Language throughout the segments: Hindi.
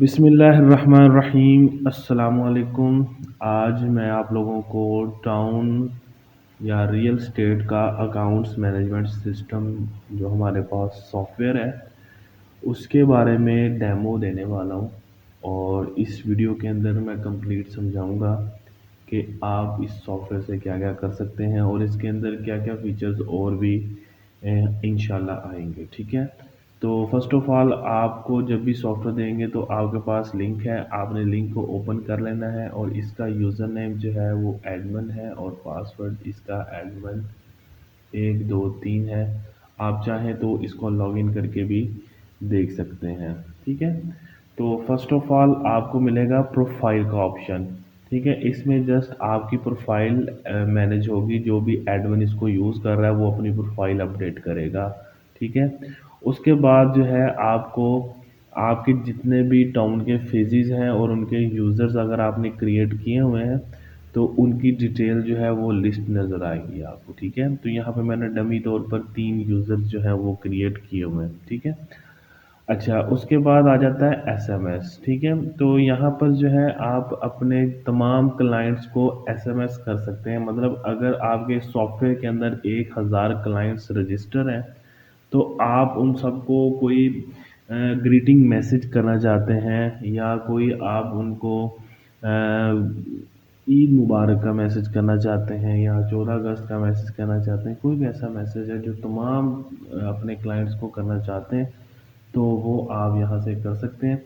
बिस्मिल्लाहिर्रहमानिर्रहीम अस्सलामुअलैकुम। आज मैं आप लोगों को टाउन या रियल एस्टेट का अकाउंट्स मैनेजमेंट सिस्टम जो हमारे पास सॉफ्टवेयर है उसके बारे में डेमो देने वाला हूँ। और इस वीडियो के अंदर मैं कंप्लीट समझाऊंगा कि आप इस सॉफ्टवेयर से क्या क्या कर सकते हैं और इसके अंदर क्या क्या फीचर्स और भी इंशाल्लाह आएंगे। ठीक है, तो फर्स्ट ऑफ ऑल आपको जब भी सॉफ्टवेयर देंगे तो आपके पास लिंक है, आपने लिंक को ओपन कर लेना है और इसका यूज़र नेम जो है वो एडमिन है और पासवर्ड इसका एडमिन 1 2 3 है। आप चाहें तो इसको लॉगिन करके भी देख सकते हैं। ठीक है, तो फर्स्ट ऑफ ऑल आपको मिलेगा प्रोफाइल का ऑप्शन। ठीक है, इसमें जस्ट आपकी प्रोफाइल मैनेज होगी, जो भी एडमिन इसको यूज़ कर रहा है वो अपनी प्रोफाइल अपडेट करेगा। ठीक है, उसके बाद जो है आपको आपके जितने भी टाउन के फेजेस हैं और उनके यूज़र्स अगर आपने क्रिएट किए हुए हैं तो उनकी डिटेल जो है वो लिस्ट नज़र आएगी आपको। ठीक है, तो यहाँ पे मैंने डमी तौर पर 3 यूज़र्स जो है वो क्रिएट किए हुए हैं। ठीक है, अच्छा उसके बाद आ जाता है एसएमएस। ठीक है, तो यहाँ पर जो है आप अपने तमाम क्लाइंट्स को एसएमएस कर सकते हैं। मतलब अगर आपके सॉफ्टवेयर के अंदर 1000 क्लाइंट्स रजिस्टर हैं तो आप उन सबको कोई ग्रीटिंग मैसेज करना चाहते हैं या कोई आप उनको ईद मुबारक का मैसेज करना चाहते हैं या 14 अगस्त का मैसेज करना चाहते हैं, कोई भी ऐसा मैसेज है जो तमाम अपने क्लाइंट्स को करना चाहते हैं तो वो आप यहाँ से कर सकते हैं।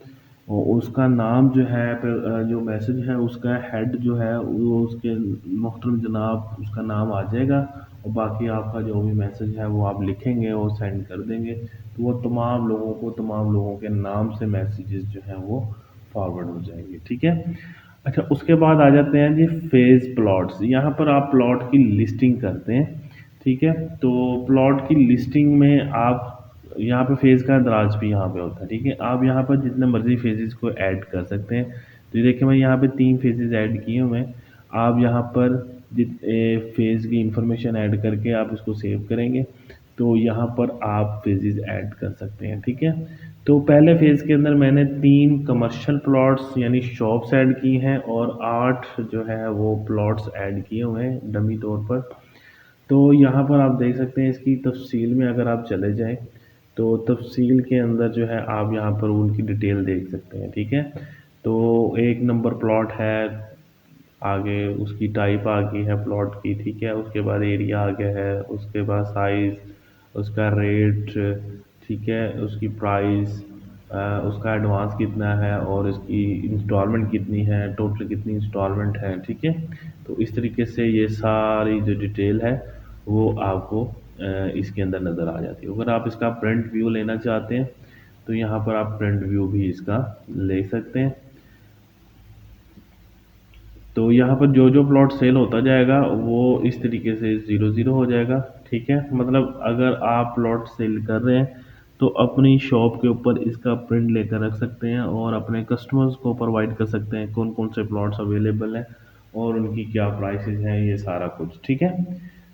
और उसका नाम जो है जो मैसेज है उसका हेड जो है वो उसके मोहतरम जनाब उसका नाम आ जाएगा और बाकी आपका जो भी मैसेज है वो आप लिखेंगे और सेंड कर देंगे तो वो तमाम लोगों के नाम से मैसेजेस जो हैं वो फॉरवर्ड हो जाएंगे। ठीक है, अच्छा उसके बाद आ जाते हैं जी फेज़ प्लॉट्स। यहाँ पर आप प्लॉट की लिस्टिंग करते हैं। ठीक है, तो प्लॉट की लिस्टिंग में आप यहाँ पे फेज़ का दराज भी यहाँ पे होता है। ठीक है, आप यहाँ पर जितने मर्जी फेजेस को ऐड कर सकते हैं। तो ये देखिए मैं यहाँ पे 3 फेजेस ऐड किए हुए हैं। आप यहाँ पर फेज़ की इंफॉर्मेशन ऐड करके आप इसको सेव करेंगे तो यहाँ पर आप फेजेस ऐड कर सकते हैं। ठीक है, तो पहले फेज़ के अंदर मैंने 3 कमर्शियल प्लॉट्स यानी शॉप्स ऐड की हैं और 8 जो है वो प्लॉट्स ऐड किए हुए हैं डमी तौर पर। तो यहाँ पर आप देख सकते हैं इसकी तफसील में अगर आप चले जाएं तो तफसील के अंदर जो है आप यहाँ पर उनकी डिटेल देख सकते हैं। ठीक है, तो 1 नंबर प्लॉट है, आगे उसकी टाइप आ गई है प्लॉट की। ठीक है, उसके बाद एरिया आ गया है, उसके बाद साइज़, उसका रेट, ठीक है, उसकी प्राइस, उसका एडवांस कितना है और इसकी इंस्टॉलमेंट कितनी है, टोटल कितनी इंस्टॉलमेंट है। ठीक है, तो इस तरीके से ये सारी जो डिटेल है वो आपको इसके अंदर नज़र आ जाती है। अगर आप इसका प्रिंट व्यू लेना चाहते हैं तो यहाँ पर आप प्रिंट व्यू भी इसका ले सकते हैं। तो यहाँ पर जो जो प्लॉट सेल होता जाएगा वो इस तरीके से 0 0 हो जाएगा। ठीक है, मतलब अगर आप प्लॉट सेल कर रहे हैं तो अपनी शॉप के ऊपर इसका प्रिंट लेकर रख सकते हैं और अपने कस्टमर्स को प्रोवाइड कर सकते हैं कौन कौन से प्लॉट्स अवेलेबल हैं और उनकी क्या प्राइसेस हैं, ये सारा कुछ। ठीक है,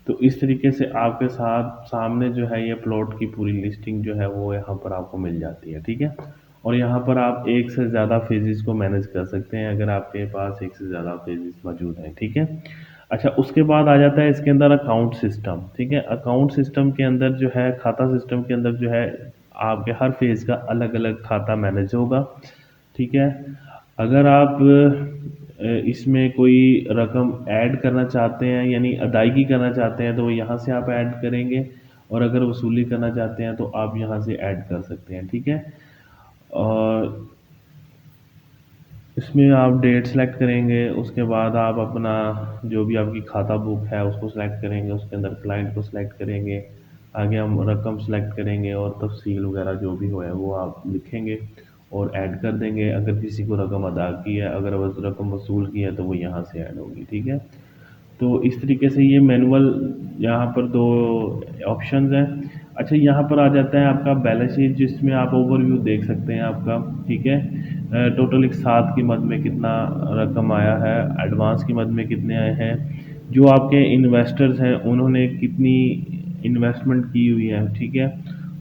तो इस तरीके से आपके साथ सामने जो है ये प्लॉट की पूरी लिस्टिंग जो है वो यहाँ पर आपको मिल जाती है। ठीक है, और यहाँ पर आप एक से ज़्यादा फेजेस को मैनेज कर सकते हैं अगर आपके पास एक से ज़्यादा फेजेस मौजूद हैं। ठीक है, अच्छा उसके बाद आ जाता है इसके अंदर अकाउंट सिस्टम। ठीक है, अकाउंट सिस्टम के अंदर जो है खाता सिस्टम के अंदर जो है आपके हर फेज़ का अलग अलग खाता मैनेज होगा। ठीक है, अगर आप इसमें कोई रकम ऐड करना चाहते हैं यानी अदायगी करना चाहते हैं तो यहाँ से आप ऐड करेंगे और अगर वसूली करना चाहते हैं तो आप यहाँ से ऐड कर सकते हैं। ठीक है, और इसमें आप डेट सेलेक्ट करेंगे, उसके बाद आप अपना जो भी आपकी खाता बुक है उसको सेलेक्ट करेंगे, उसके अंदर क्लाइंट को सेलेक्ट करेंगे, आगे हम रकम सेलेक्ट करेंगे और तफसील वगैरह जो भी हो है वो आप लिखेंगे और ऐड कर देंगे। अगर किसी को रकम अदा की है, अगर रकम वसूल की है तो वो यहाँ से ऐड होगी। ठीक है, तो इस तरीके से ये मैनुअल यहाँ पर 2 ऑप्शंस हैं। अच्छा यहाँ पर आ जाता है आपका बैलेंस शीट जिसमें आप ओवरव्यू देख सकते हैं आपका। ठीक है, टोटल एक साथ की मद में कितना रकम आया है, एडवांस की मद में कितने आए हैं, जो आपके इन्वेस्टर्स हैं उन्होंने कितनी इन्वेस्टमेंट की हुई है। ठीक है,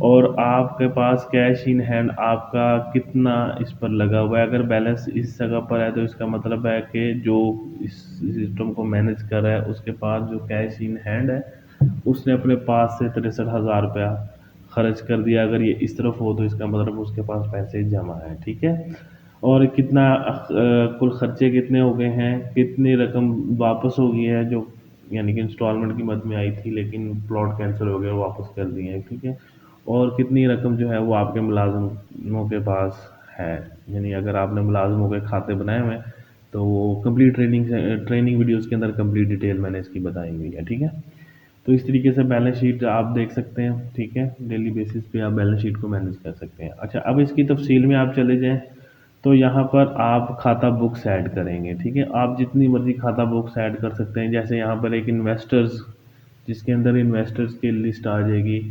और आपके पास कैश इन हैंड आपका कितना इस पर लगा हुआ है। अगर बैलेंस इस जगह पर है तो इसका मतलब है कि जो इस सिस्टम को मैनेज कर रहा है उसके पास जो कैश इन हैंड है उसने अपने पास से 63,000 रुपया खर्च कर दिया। अगर ये इस तरफ हो तो इसका मतलब उसके पास पैसे जमा है, ठीक है। और कितना कुल खर्चे कितने हो गए हैं, कितनी रकम वापस हो गई है जो यानी कि इंस्टॉलमेंट की मद में आई थी लेकिन प्लॉट कैंसिल हो गया, वापस कर दिए हैं, ठीक है। और कितनी रकम जो है वो आपके मुलाजमों के पास है, यानी अगर आपने मुलाजमों के खाते बनाए हुए हैं तो वो कंप्लीट ट्रेनिंग वीडियोस के अंदर कंप्लीट डिटेल मैंने इसकी बताई हुई है, ठीक है। तो इस तरीके से बैलेंस शीट आप देख सकते हैं, ठीक है। डेली बेसिस पे आप बैलेंस शीट को मैनेज कर सकते हैं। अच्छा, अब इसकी तफसील में आप चले जाएँ तो यहाँ पर आप खाता बुक्स ऐड करेंगे, ठीक है। आप जितनी मर्ज़ी खाता बुक्स ऐड कर सकते हैं। जैसे यहाँ पर एक इन्वेस्टर्स जिसके अंदर इन्वेस्टर्स की लिस्ट आ जाएगी,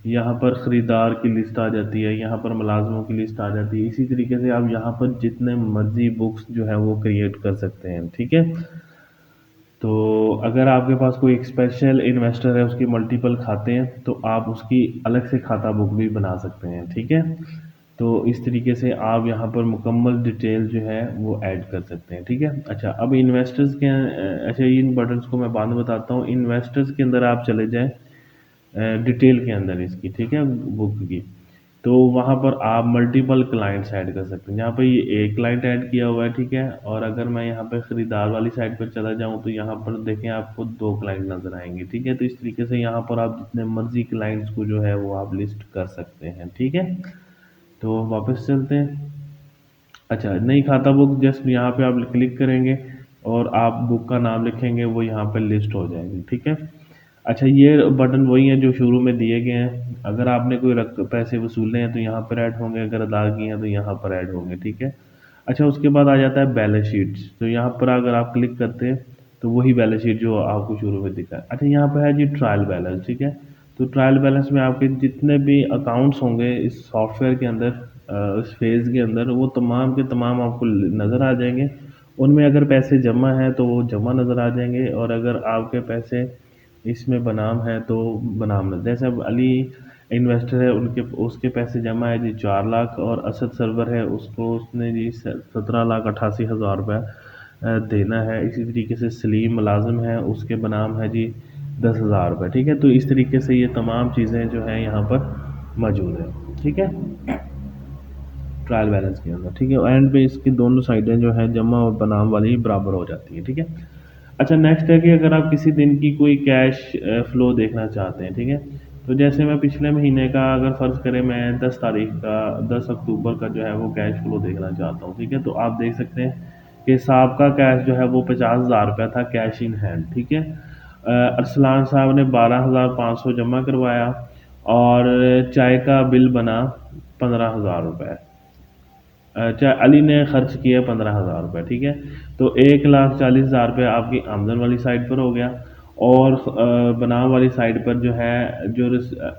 यहाँ पर ख़रीदार की लिस्ट आ जाती है, यहाँ पर मुलाज़मों की लिस्ट आ जाती है। इसी तरीके से आप यहाँ पर जितने मर्ज़ी बुक्स जो है वो क्रिएट कर सकते हैं, ठीक है। तो अगर आपके पास कोई एक स्पेशल इन्वेस्टर है, उसके मल्टीपल खाते हैं, तो आप उसकी अलग से खाता बुक भी बना सकते हैं, ठीक है। तो इस तरीके से आप यहाँ पर मुकम्मल डिटेल जो है वो ऐड कर सकते हैं, ठीक है। अच्छा, अब इन्वेस्टर्स के अच्छा इन बटन्स को मैं बाद में बताता हूँ। इन्वेस्टर्स के अंदर आप चले जाएँ डिटेल के अंदर इसकी, ठीक है, बुक की। तो वहाँ पर आप मल्टीपल क्लाइंट्स ऐड कर सकते हैं। यहाँ पे ये एक क्लाइंट ऐड किया हुआ है, ठीक है। और अगर मैं यहाँ पे ख़रीदार वाली साइड पर चला जाऊँ तो यहाँ पर देखें आपको 2 क्लाइंट नज़र आएँगे, ठीक है। तो इस तरीके से यहाँ पर आप जितने मर्ज़ी क्लाइंट्स को जो है वो आप लिस्ट कर सकते हैं, ठीक है। तो वापस चलते हैं। अच्छा, नई खाता बुक जस्ट यहाँ पे आप क्लिक करेंगे और आप बुक का नाम लिखेंगे, वो यहाँ पे लिस्ट हो जाएगी, ठीक है। अच्छा, ये बटन वही हैं जो शुरू में दिए गए हैं। अगर आपने कोई पैसे वसूलने हैं तो यहाँ पर ऐड होंगे, अगर अदा किए हैं तो यहाँ पर ऐड होंगे, ठीक है। अच्छा, उसके बाद आ जाता है बैलेंस शीट्स। तो यहाँ पर अगर आप क्लिक करते हैं तो वही बैलेंस शीट जो आपको शुरू में दिखा है। अच्छा, यहाँ पर है जी ट्रायल बैलेंस, ठीक है। तो ट्रायल बैलेंस में आपके जितने भी अकाउंट्स होंगे इस सॉफ्टवेयर के अंदर, इस फेज़ के अंदर, वो तमाम के तमाम आपको नज़र आ जाएंगे। उनमें अगर पैसे जमा हैं तो वो जमा नज़र आ जाएंगे, और अगर आपके पैसे इसमें बनाम है तो बनाम नज़र, जैसे अब अली इन्वेस्टर है उनके उसके पैसे जमा है जी 4 लाख, और असद सर्वर है उसको उसने जी 17,88,000 रुपये देना है। इसी तरीके से सलीम मुलाजिम है उसके बनाम है जी 10,000 रुपये, ठीक है। तो इस तरीके से ये तमाम चीज़ें जो हैं यहाँ पर मौजूद है, ठीक है, ट्रायल बैलेंस के अंदर, ठीक है। एंड पे इसकी दोनों साइडें जो है जमा और बनाम वाली बराबर हो जाती है, ठीक है। अच्छा, नेक्स्ट है कि अगर आप किसी दिन की कोई कैश फ्लो देखना चाहते हैं, ठीक है। तो जैसे मैं पिछले महीने का अगर फ़र्ज़ करें मैं 10 तारीख का 10 अक्टूबर का जो है वो कैश फ्लो देखना चाहता हूँ, ठीक है। तो आप देख सकते हैं कि साहब का कैश जो है वो 50,000 रुपया था कैश इन हैंड, ठीक है। अरसलान साहब ने 12,500 जमा करवाया, और चाय का बिल बना 15,000 रुपये। अच्छा, अली ने खर्च किया 15,000 रुपये, ठीक है। तो 1,40,000 रुपये आपकी आमदन वाली साइड पर हो गया, और बनाम वाली साइड पर जो है जो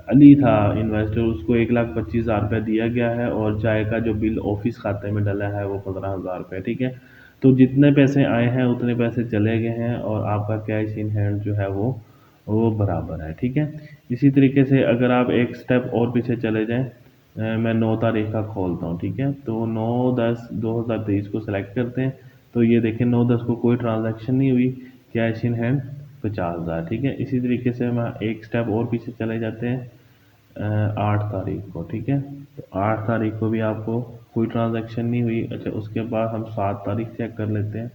अली था इन्वेस्टर उसको 1,25,000 रुपये दिया गया है, और चाय का जो बिल ऑफिस खाते में डला है वो 15,000 रुपये, ठीक है। तो जितने पैसे आए हैं उतने पैसे चले गए हैं, और आपका कैश इन हैंड जो है वो बराबर है, ठीक है। इसी तरीके से अगर आप एक स्टेप और पीछे चले जाएँ, मैं 9 तारीख का खोलता हूँ, ठीक है। तो 9/10/2023 को सिलेक्ट करते हैं। तो ये देखें 9/10 को कोई ट्रांजैक्शन नहीं हुई, कैश इन हैंड 50,000, ठीक है। इसी तरीके से हम एक स्टेप और पीछे चले जाते हैं 8 तारीख को, ठीक है। तो 8 तारीख को भी आपको कोई ट्रांजैक्शन नहीं हुई। अच्छा, उसके बाद हम 7 तारीख चेक कर लेते हैं।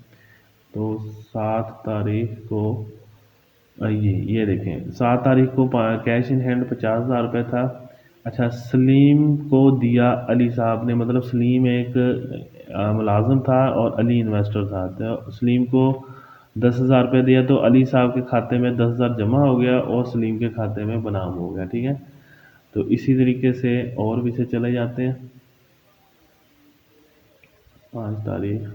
तो 7 तारीख को ये देखें 7 तारीख को कैश इन हैंड 50,000 रुपये था। अच्छा, सलीम को दिया अली साहब ने, मतलब सलीम एक मुलाजिम था और अली इन्वेस्टर था। तो सलीम को 10,000 रुपये दिया, तो अली साहब के खाते में 10,000 जमा हो गया और सलीम के खाते में बनाम हो गया, ठीक है। तो इसी तरीके से और भी से चले जाते हैं 5 तारीख,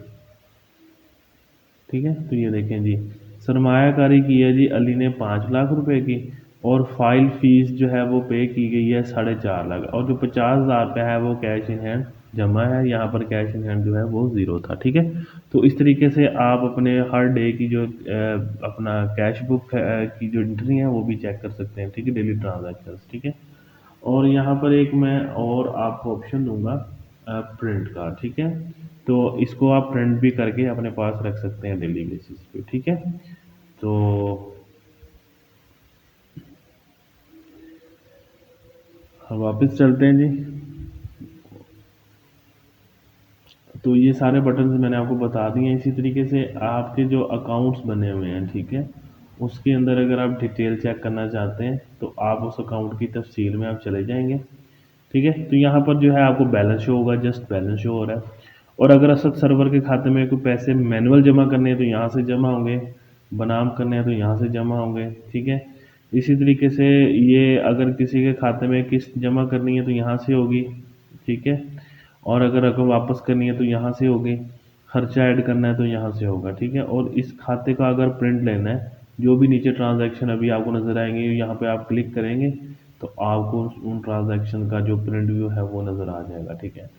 ठीक है। तो ये देखें जी, सरमायाकारी की है जी अली ने 5 लाख रुपए की, और फाइल फीस जो है वो पे की गई है 4.5 लाख, और जो 50,000 रुपया है वो कैश इन हैंड जमा है। यहाँ पर कैश इन हैंड जो है वो ज़ीरो था, ठीक है। तो इस तरीके से आप अपने हर डे की जो अपना कैश बुक की जो एंट्री है वो भी चेक कर सकते हैं, ठीक है, डेली ट्रांजेक्शन, ठीक है। और यहाँ पर एक मैं और आपको ऑप्शन दूंगा प्रिंट का, ठीक है। तो इसको आप प्रिंट भी करके अपने पास रख सकते हैं डेली बेसिस पे, ठीक है। तो हम वापस चलते हैं जी। तो ये सारे बटन्स मैंने आपको बता दिए हैं। इसी तरीके से आपके जो अकाउंट्स बने हुए हैं, ठीक है, उसके अंदर अगर आप डिटेल चेक करना चाहते हैं तो आप उस अकाउंट की तफसील में आप चले जाएंगे, ठीक है। तो यहाँ पर जो है आपको बैलेंस शो होगा, जस्ट बैलेंस शो हो रहा है। और अगर असद सर्वर के खाते में कोई पैसे मैनुअल जमा करने हैं तो यहाँ से जमा होंगे, बनाम करने हैं तो यहाँ से जमा होंगे, ठीक है। इसी तरीके से ये अगर किसी के खाते में किस्त जमा करनी है तो यहाँ से होगी, ठीक है। और अगर रकम वापस करनी है तो यहाँ से होगी, खर्चा ऐड करना है तो यहाँ से होगा, ठीक है। और इस खाते का अगर प्रिंट लेना है, जो भी नीचे ट्रांजैक्शन अभी आपको नज़र आएंगे यहाँ पे आप क्लिक करेंगे तो आपको उन ट्रांजैक्शन का जो प्रिंट व्यू है वो नज़र आ जाएगा, ठीक है।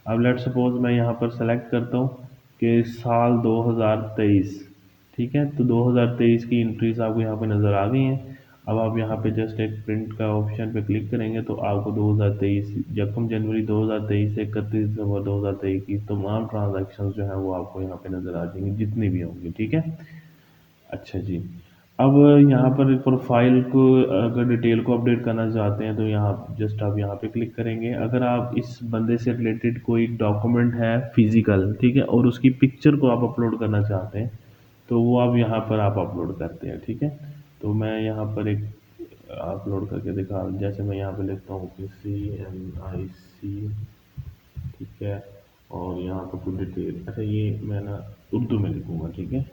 अब लेट सपोज मैं यहाँ पर सेलेक्ट करता हूँ कि साल 2023, ठीक है। तो 2023 की एंट्रीज आपको यहाँ पे नज़र आ गई हैं। अब आप यहाँ पे जस्ट एक प्रिंट का ऑप्शन पे क्लिक करेंगे तो आपको 2023 यकम जनवरी 2023 से 31 दिसंबर 2023 की तमाम ट्रांजैक्शंस जो हैं वो आपको यहाँ पे नज़र आ जाएंगी, जितनी भी होंगी, ठीक है। अच्छा जी। अब यहाँ पर प्रोफाइल को अगर डिटेल को अपडेट करना चाहते हैं तो यहाँ जस्ट आप यहाँ पे क्लिक करेंगे। अगर आप इस बंदे से रिलेटेड कोई डॉक्यूमेंट है फिजिकल, ठीक है, और उसकी पिक्चर को आप अपलोड करना चाहते हैं तो वो आप यहाँ पर आप अपलोड करते हैं, ठीक है। तो मैं यहाँ पर एक अपलोड करके दिखा, जैसे मैं यहाँ पे लिखता हूँ कि CNIC, ठीक है। और यहाँ पर कुछ डिटेल, अच्छा ये मैं ना उर्दू में लिखूँगा, ठीक है।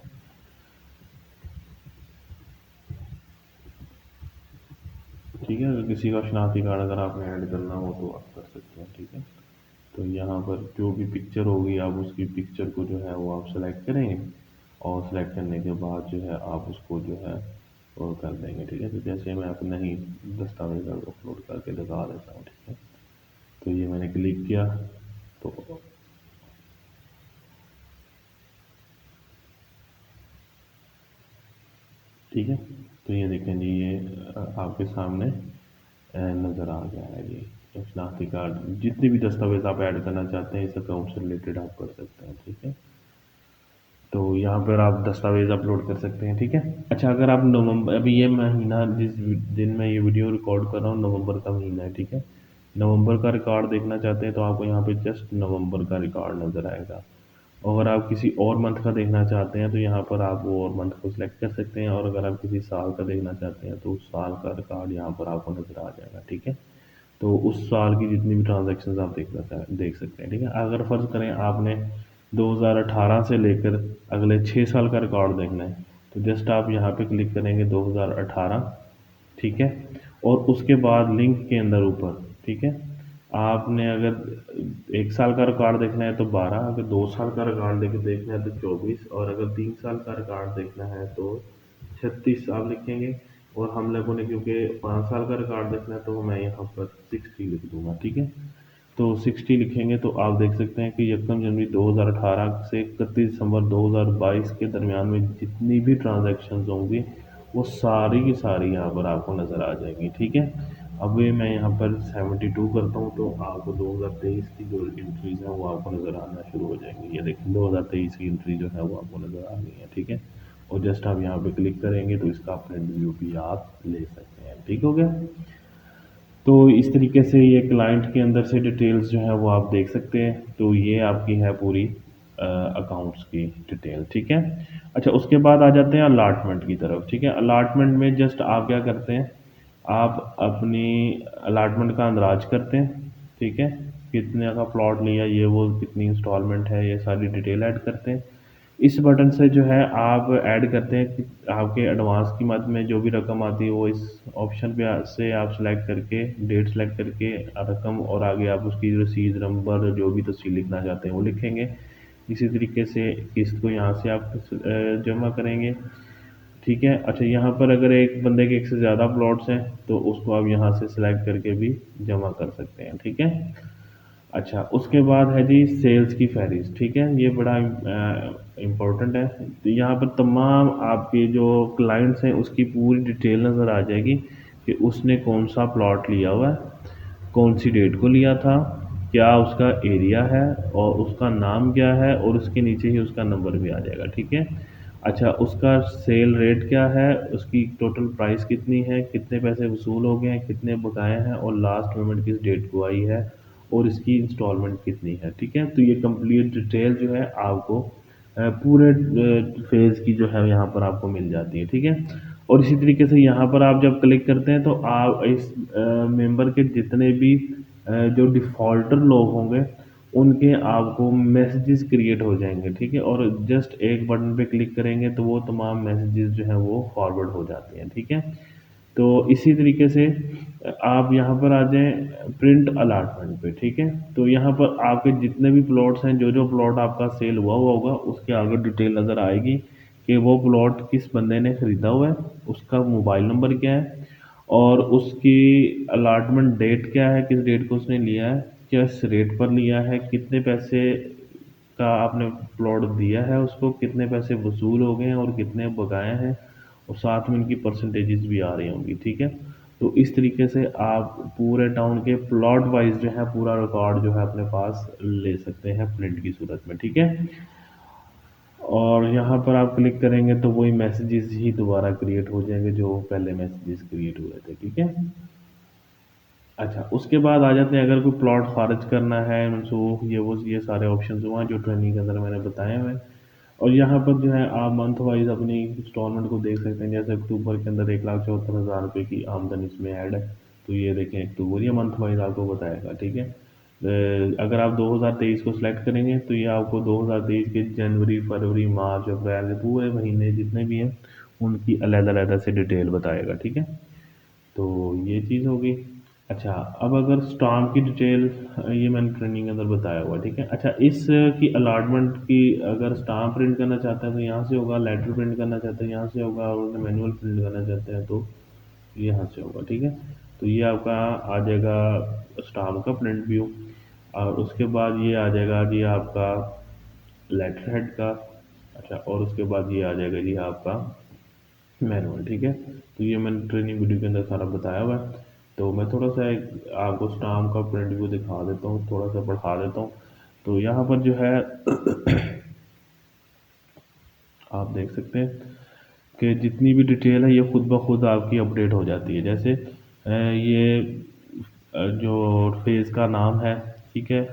ठीक है, अगर किसी का शनाख्ती कार्ड अगर आपने ऐड करना हो तो आप कर सकते हैं, ठीक है। तो यहाँ पर जो भी पिक्चर होगी आप उसकी पिक्चर को जो है वो आप सेलेक्ट करेंगे, और सेलेक्ट करने के बाद जो है आप उसको जो है वो कर देंगे, ठीक है। तो जैसे मैं अपना ही दस्तावेज अपलोड करके दिखा देता हूँ, ठीक है। तो ये मैंने क्लिक किया तो ठीक है। तो ये देखें जी, ये आपके सामने नज़र आ गया है जी। शनाख्ती कार्ड, जितने भी दस्तावेज आप ऐड करना चाहते हैं इस अकाउंट से रिलेटेड आप कर सकते हैं, ठीक है। तो यहाँ पर आप दस्तावेज़ अपलोड कर सकते हैं, ठीक है। अच्छा, अगर आप नवंबर, अभी ये महीना जिस दिन मैं ये वीडियो रिकॉर्ड कर रहा हूँ नवंबर का महीना है, ठीक है। नवंबर का रिकॉर्ड देखना चाहते हैं तो आपको यहाँ पे जस्ट नवंबर का रिकॉर्ड नज़र आएगा। अगर आप किसी और मंथ का देखना चाहते हैं तो यहाँ पर आप वो और मंथ को सिलेक्ट कर सकते हैं, और अगर आप किसी साल का देखना चाहते हैं तो उस साल का रिकॉर्ड यहाँ पर आपको नज़र आ जाएगा, ठीक है। तो उस साल की जितनी भी ट्रांजैक्शंस आप देख सकते हैं, ठीक है। अगर फ़र्ज़ करें आपने 2018 से लेकर अगले 6 साल का रिकॉर्ड देखना है तो जस्ट आप यहाँ पे क्लिक करेंगे 2018, ठीक है। और उसके बाद लिंक के अंदर ऊपर, ठीक है, आपने अगर 1 साल का रिकॉर्ड देखना है तो 12, अगर 2 साल का रिकॉर्ड देखना है तो 24, और अगर 3 साल का रिकॉर्ड देखना है तो 36 आप लिखेंगे। और हम लोगों ने क्योंकि 5 साल का रिकॉर्ड देखना है तो मैं यहाँ पर 60 लिख दूंगा, ठीक है। तो 60 लिखेंगे तो आप देख सकते हैं कि यकम जनवरी 2018 से 31 दिसंबर 2022 के दरमियान में जितनी भी ट्रांजैक्शंस होंगी वो सारी की सारी यहाँ पर आपको नज़र आ जाएंगी, ठीक है। अब ये मैं यहाँ पर 72 करता हूँ तो आपको 2023 की जो एंट्रीज हैं वो आपको नज़र आना शुरू हो जाएंगी। ये देखिए 2023 की एंट्री जो है वो आपको नज़र आ गई है, ठीक है। और जस्ट आप यहाँ पे क्लिक करेंगे तो इसका प्रिंट व्यू भी आप ले सकते हैं, ठीक हो गया। तो इस तरीके से ये क्लाइंट के अंदर से डिटेल्स जो है वो आप देख सकते हैं। तो ये आपकी है पूरी अकाउंट्स की डिटेल, ठीक है। अच्छा, उसके बाद आ जाते हैं अलाटमेंट की तरफ, ठीक है। अलाटमेंट में जस्ट आप क्या करते हैं, आप अपनी अलाटमेंट का अंदराज करते हैं, ठीक है। कितने का प्लॉट लिया, ये वो कितनी इंस्टॉलमेंट है, ये सारी डिटेल ऐड करते हैं। इस बटन से जो है आप ऐड करते हैं कि आपके एडवांस की मद में जो भी रकम आती है वो इस ऑप्शन पे से आप सेलेक्ट करके डेट सेलेक्ट करके रकम, और आगे आप उसकी रसीद नंबर जो भी तफसील लिखना चाहते हैं वो लिखेंगे। इसी तरीके से किस्त को यहाँ से आप जमा करेंगे, ठीक है। अच्छा, यहाँ पर अगर एक बंदे के एक से ज़्यादा प्लॉट्स हैं तो उसको आप यहाँ से सिलेक्ट करके भी जमा कर सकते हैं, ठीक है। अच्छा, उसके बाद है जी सेल्स की फहरिस्त, ठीक है। ये बड़ा इम्पोर्टेंट है। तो यहाँ पर तमाम आपके जो क्लाइंट्स हैं उसकी पूरी डिटेल नज़र आ जाएगी कि उसने कौन सा प्लॉट लिया हुआ है, कौन सी डेट को लिया था, क्या उसका एरिया है और उसका नाम क्या है, और उसके नीचे ही उसका नंबर भी आ जाएगा, ठीक है। अच्छा, उसका सेल रेट क्या है, उसकी टोटल प्राइस कितनी है, कितने पैसे वसूल हो गए हैं, कितने बकाए हैं, और लास्ट पेमेंट किस डेट को आई है, और इसकी इंस्टॉलमेंट कितनी है, ठीक है। तो ये कंप्लीट डिटेल जो है आपको पूरे फेज़ की जो है यहाँ पर आपको मिल जाती है, ठीक है। और इसी तरीके से यहाँ पर आप जब क्लिक करते हैं तो आप इस मेंबर के जितने भी जो डिफ़ॉल्टर लोग होंगे उनके आपको मैसेजेस क्रिएट हो जाएंगे, ठीक है। और जस्ट एक बटन पे क्लिक करेंगे तो वो तमाम मैसेजेस जो हैं वो फॉरवर्ड हो जाते हैं, ठीक है। तो इसी तरीके से आप यहाँ पर आ जाएँ प्रिंट अलॉटमेंट पे, ठीक है। तो यहाँ पर आपके जितने भी प्लॉट्स हैं, जो प्लॉट आपका सेल हुआ हुआ होगा, उसकी आगे डिटेल नज़र आएगी कि वो प्लॉट किस बंदे ने ख़रीदा हुआ है, उसका मोबाइल नंबर क्या है, और उसकी अलॉटमेंट डेट क्या है, किस डेट को उसने लिया है, किस रेट पर लिया है, कितने पैसे का आपने प्लॉट दिया है उसको, कितने पैसे वसूल हो गए हैं और कितने बकाए हैं, और साथ में उनकी परसेंटेजेस भी आ रही होंगी, ठीक है। तो इस तरीके से आप पूरे टाउन के प्लॉट वाइज जो है पूरा रिकॉर्ड जो है अपने पास ले सकते हैं प्रिंट की सूरत में, ठीक है। और यहाँ पर आप क्लिक करेंगे तो वही मैसेजेस ही दोबारा क्रिएट हो जाएंगे जो पहले मैसेजेस क्रिएट हुए थे, ठीक है। अच्छा, उसके बाद आ जाते हैं अगर कोई प्लॉट खारिज करना है, मनसूख, ये सारे ऑप्शन हुआ जो ट्रेनिंग के अंदर मैंने बताए हुए हैं। और यहाँ पर जो है आप मंथ वाइज अपनी इंस्टॉलमेंट को देख सकते हैं, जैसे अक्टूबर के अंदर 1,74,000 रुपये की आमदन इसमें ऐड है। तो ये देखें अक्टूबर, ये मंथ वाइज आपको बताएगा, ठीक है। अगर आप 2023 को सिलेक्ट करेंगे तो ये आपको 2023 के जनवरी, फरवरी, मार्च, अप्रैल के पूरे महीने जितने भी हैं उनकी अलग-अलग से डिटेल बताएगा, ठीक है। तो ये चीज़ होगी। अच्छा, अब अगर स्टाम्प की डिटेल ये मैंने ट्रेनिंग के अंदर बताया हुआ है, ठीक है। अच्छा, इस की अलॉटमेंट की अगर स्टाम्प प्रिंट करना चाहते हैं तो यहाँ से होगा, लेटर प्रिंट करना चाहते हैं यहाँ से होगा, और मैनुअल प्रिंट करना चाहते हैं तो यहाँ से होगा, ठीक है। तो ये आपका आ जाएगा स्टाम्प का प्रिंट व्यू, और उसके बाद ये आ जाएगा जी आपका लेटर हेड का। अच्छा, और उसके बाद ये आ जाएगा जी आपका मैनुअल, ठीक है। तो ये मैंने ट्रेनिंग वीडियो के अंदर सारा बताया हुआ है। तो मैं थोड़ा सा एक आपको स्टाम्प का प्रिंट व्यू दिखा देता हूँ, थोड़ा सा बढ़ा देता हूँ। तो यहाँ पर जो है आप देख सकते हैं कि जितनी भी डिटेल है ये खुद ब खुद आपकी अपडेट हो जाती है। जैसे ये जो फेज़ का नाम है, ठीक है,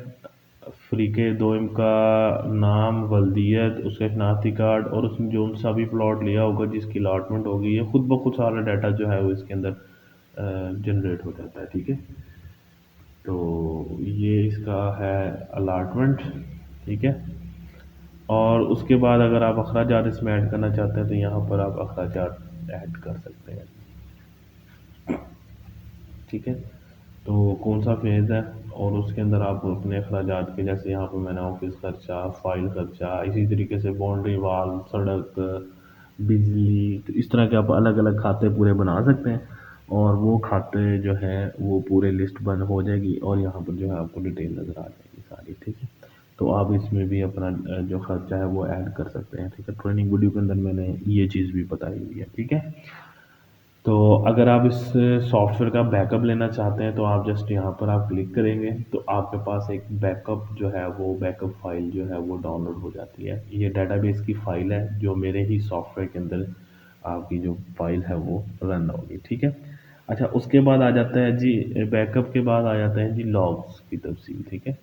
फ़रीक़े दोयम का नाम, वल्दियत, उसका शनाख्ती कार्ड, और उसने जो सा भी प्लॉट लिया होगा जिसकी अलॉटमेंट होगी, ये खुद ब खुद सारा डाटा जो है वो इसके अंदर जनरेट हो जाता है, ठीक है। तो ये इसका है अलॉटमेंट, ठीक है। और उसके बाद अगर आप अखराजात इसमें ऐड करना चाहते हैं तो यहाँ पर आप अखराजात ऐड कर सकते हैं, ठीक है। तो कौन सा फेज़ है, और उसके अंदर आप अपने अखराजात के, जैसे यहाँ पे मैंने ऑफिस खर्चा, फ़ाइल खर्चा, इसी तरीके से बाउंड्री वाल, सड़क, बिजली, तो इस तरह के आप अलग अलग खाते पूरे बना सकते हैं, और वो खाते जो हैं वो पूरे लिस्ट बन हो जाएगी, और यहाँ पर जो है आपको डिटेल नज़र आ जाएगी सारी, ठीक है। तो आप इसमें भी अपना जो खर्चा है वो ऐड कर सकते हैं, ठीक है। ट्रेनिंग वीडियो के अंदर मैंने ये चीज़ भी बताई हुई है, ठीक है। तो अगर आप इस सॉफ्टवेयर का बैकअप लेना चाहते हैं तो आप जस्ट यहाँ पर आप क्लिक करेंगे तो आपके पास एक बैकअप जो है वो बैकअप फ़ाइल जो है वो डाउनलोड हो जाती है। ये डेटाबेस की फ़ाइल है जो मेरे ही सॉफ्टवेयर के अंदर आपकी जो फ़ाइल है वो रन होगी, ठीक है। अच्छा, उसके बाद आ जाता है जी, बैकअप के बाद आ जाता है जी लॉग्स की तफसील, ठीक है।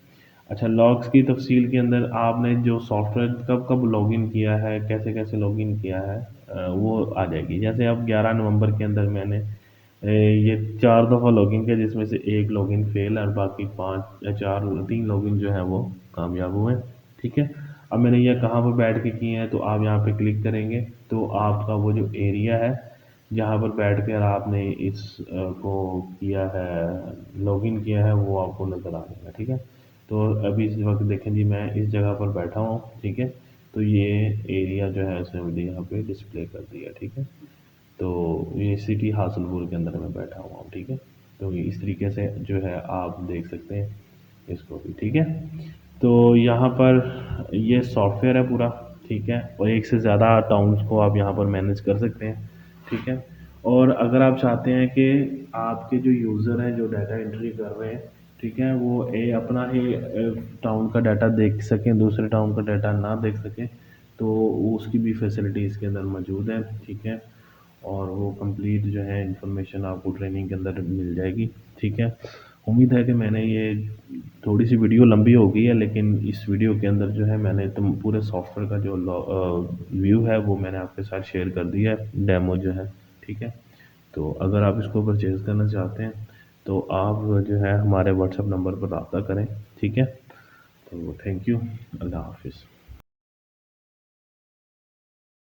अच्छा, लॉग्स की तफसील के अंदर आपने जो सॉफ्टवेयर कब कब लॉगिन किया है, कैसे कैसे लॉगिन किया है, वो आ जाएगी। जैसे अब 11 नवंबर के अंदर मैंने ये 4 दफ़ा लॉगिन किया, जिसमें से एक लॉगिन फेल है और बाकी 5 या 4 3 लॉगिन जो है वो कामयाब हुए हैं, ठीक है। अब मैंने ये कहाँ पर बैठ के किए हैं, तो आप यहाँ पे क्लिक करेंगे तो आपका वो जो एरिया है जहाँ पर बैठ कर आपने इस को किया है, लॉगिन किया है, वो आपको नज़र आ जाएगा, ठीक है। तो अभी इस वक्त देखें जी, मैं इस जगह पर बैठा हूँ, ठीक है। तो ये एरिया जो है उसने मुझे यहाँ पे डिस्प्ले कर दिया, ठीक है। तो ये सिटी हासलपुर के अंदर मैं बैठा हुआ हूँ, ठीक है। तो ये इस तरीके से जो है आप देख सकते हैं इसको भी, ठीक है। तो यहाँ पर ये सॉफ्टवेयर है पूरा, ठीक है, और एक से ज़्यादा टाउन्स को आप यहाँ पर मैनेज कर सकते हैं, ठीक है। और अगर आप चाहते हैं कि आपके जो यूज़र हैं जो डाटा एंट्री कर रहे हैं, ठीक है, वो अपना ही टाउन का डाटा देख सकें, दूसरे टाउन का डाटा ना देख सकें, तो उसकी भी फैसिलिटी इसके अंदर मौजूद है, ठीक है। और वो कंप्लीट जो है इंफॉर्मेशन आपको ट्रेनिंग के अंदर मिल जाएगी, ठीक है। उम्मीद है कि मैंने ये थोड़ी सी वीडियो लंबी हो गई है, लेकिन इस वीडियो के अंदर जो है मैंने तुम पूरे सॉफ्टवेयर का जो व्यू है वो मैंने आपके साथ शेयर कर दिया है, डेमो जो है, ठीक है। तो अगर आप इसको परचेज़ करना चाहते हैं तो आप जो है हमारे व्हाट्सएप नंबर पर रब्ता करें, ठीक है। तो थैंक यू, अल्लाह हाफिज़।